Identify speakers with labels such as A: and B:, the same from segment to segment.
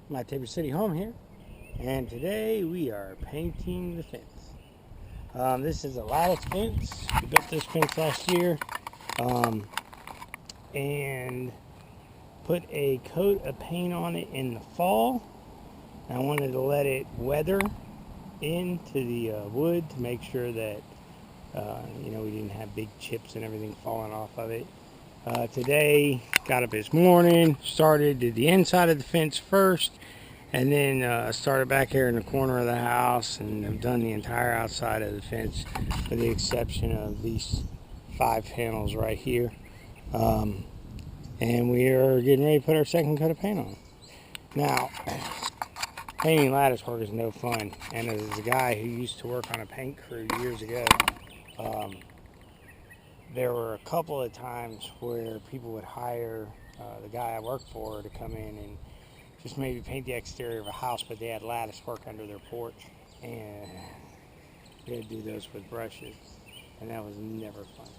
A: My Tabor City home here, and today we are painting the fence. This is a lattice fence. We built this fence last year and put a coat of paint on it in the fall. I wanted to let it weather into the wood to make sure that we didn't have big chips and everything falling off of it. Today, got up this morning, did the inside of the fence first, and then started back here in the corner of the house, and I've done the entire outside of the fence with the exception of these 5 panels right here. And we are getting ready to put our second coat of paint on. Now, painting lattice work is no fun, and as a guy who used to work on a paint crew years ago, there were a couple of times where people would hire the guy I worked for to come in and just maybe paint the exterior of a house, but they had lattice work under their porch, and they would do those with brushes, and that was never fun.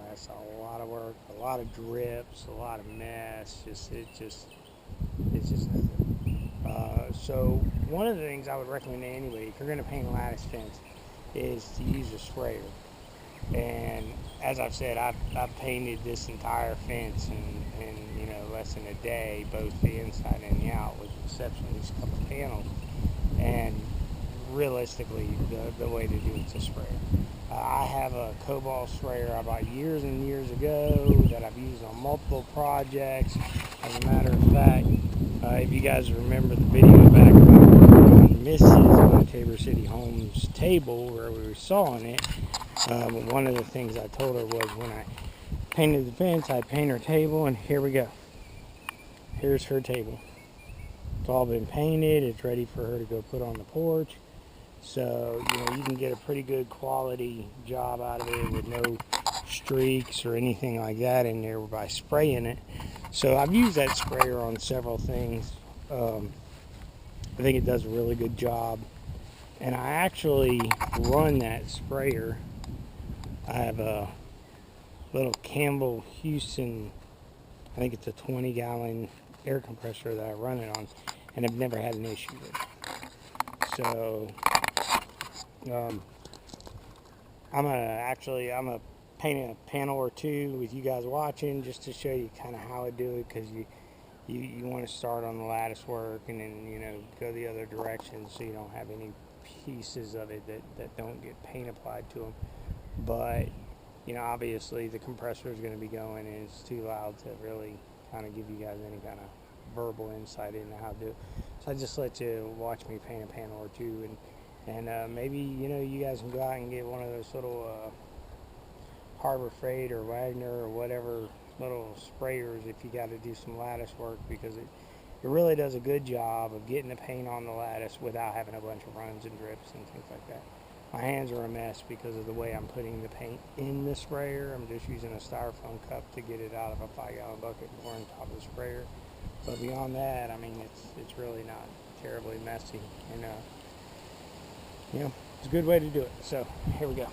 A: That's a lot of work, a lot of drips, a lot of mess. It's just no good. So one of the things I would recommend to anybody, if you're going to paint a lattice fence, is to use a sprayer. And as I've said, I've painted this entire fence in less than a day, both the inside and the out, with the exception of these couple of panels. And realistically, the way to do it is a sprayer. I have a cobalt sprayer I bought years and years ago that I've used on multiple projects. As a matter of fact, if you guys remember the video back about working on Mrs. my Tabor City Home's table where we were sawing it, one of the things I told her was when I painted the fence, I'd paint her table, and here we go. Here's her table. It's all been painted. It's ready for her to go put on the porch. So, you can get a pretty good quality job out of it with no streaks or anything like that in there by spraying it. So I've used that sprayer on several things. I think it does a really good job. And I actually run that sprayer. I have a little Campbell Houston, I think it's a 20-gallon air compressor that I run it on, and I've never had an issue with it. So I'm gonna paint a panel or two with you guys watching, just to show you kind of how I do it, because you want to start on the lattice work and then go the other direction, so you don't have any pieces of it that don't get paint applied to them. But obviously the compressor is going to be going, and it's too loud to really kind of give you guys any kind of verbal insight into how to do it. So I just let you watch me paint a panel or two, and maybe you guys can go out and get one of those little Harbor Freight or Wagner or whatever little sprayers if you got to do some lattice work, because it really does a good job of getting the paint on the lattice without having a bunch of runs and drips and things like that. My hands are a mess because of the way I'm putting the paint in the sprayer. I'm just using a styrofoam cup to get it out of a 5-gallon bucket and pour on top of the sprayer. But beyond that, I mean, it's really not terribly messy, and it's a good way to do it. So here we go.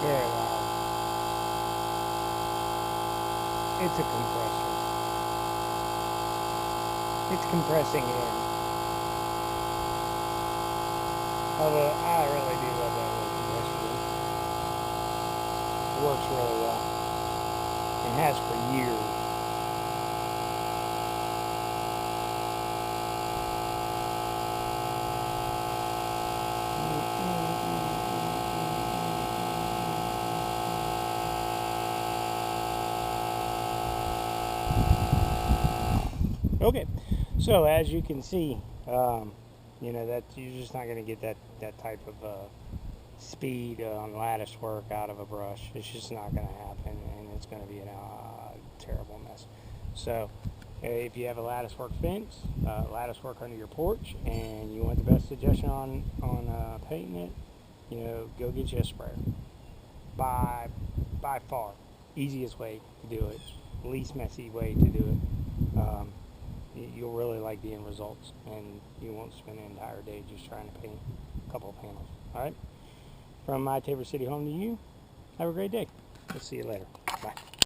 A: Very loud. It's a compressor. It's compressing in. Although I really do love that little compressor. It works really well. It has for years. Okay, so as you can see, you know, that you're just not going to get that type of speed on lattice work out of a brush. It's just not going to happen, and it's going to be a terrible mess. So if you have a lattice work fence, lattice work under your porch, and you want the best suggestion on painting it, you know, go get you a sprayer. By far, easiest way to do it, least messy way to do it. You'll really like the end results, and you won't spend an entire day just trying to paint a couple of panels. All right? From my Tabor City home to you, have a great day. We'll see you later. Bye.